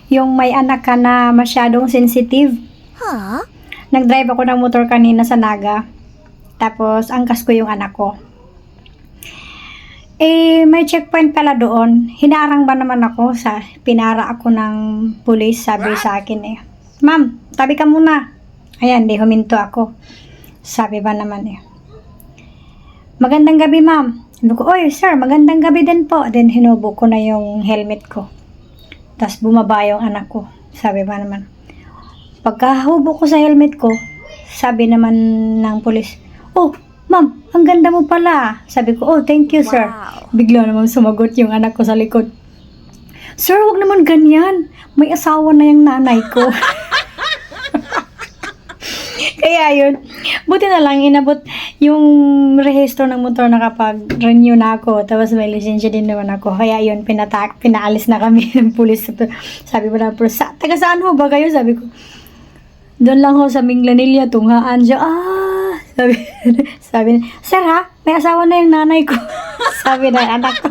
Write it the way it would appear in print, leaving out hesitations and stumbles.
yung may anak ka na masyadong sensitive. Huh? Nag-drive ako ng motor kanina sa Naga. Tapos, angkas ko yung anak ko. May checkpoint pala doon. Hinarang ba naman ako pinara ako ng pulis, sabi sa akin Ma'am, tabi ka muna. Ayan, di huminto ako. Sabi ba naman magandang gabi, ma'am. Sabi ko, oy, sir, magandang gabi din po. Then, hinubo ko na yung helmet ko. Tapos, bumaba yung anak ko. Sabi ba naman. Pagkahubo ko sa helmet ko, sabi naman ng pulis, oh, ma'am, ang ganda mo pala. Sabi ko, oh, thank you, sir. Wow. Bigla naman sumagot yung anak ko sa likod. Sir, wag naman ganyan. May asawa na yung nanay ko. Kaya yun, buti na lang inabot yung rehistro ng motor na kapag renew na ako, tapos may lisensya din naman ako. Kaya yun, pinaalis na kami ng pulis. Sabi mo na, taga saan ho ba kayo? Sabi ko, doon lang ho sa Minglanilla, tunghaan siya. Sabi, sir ha, may asawa na yung nanay ko. Sabi na anak ko.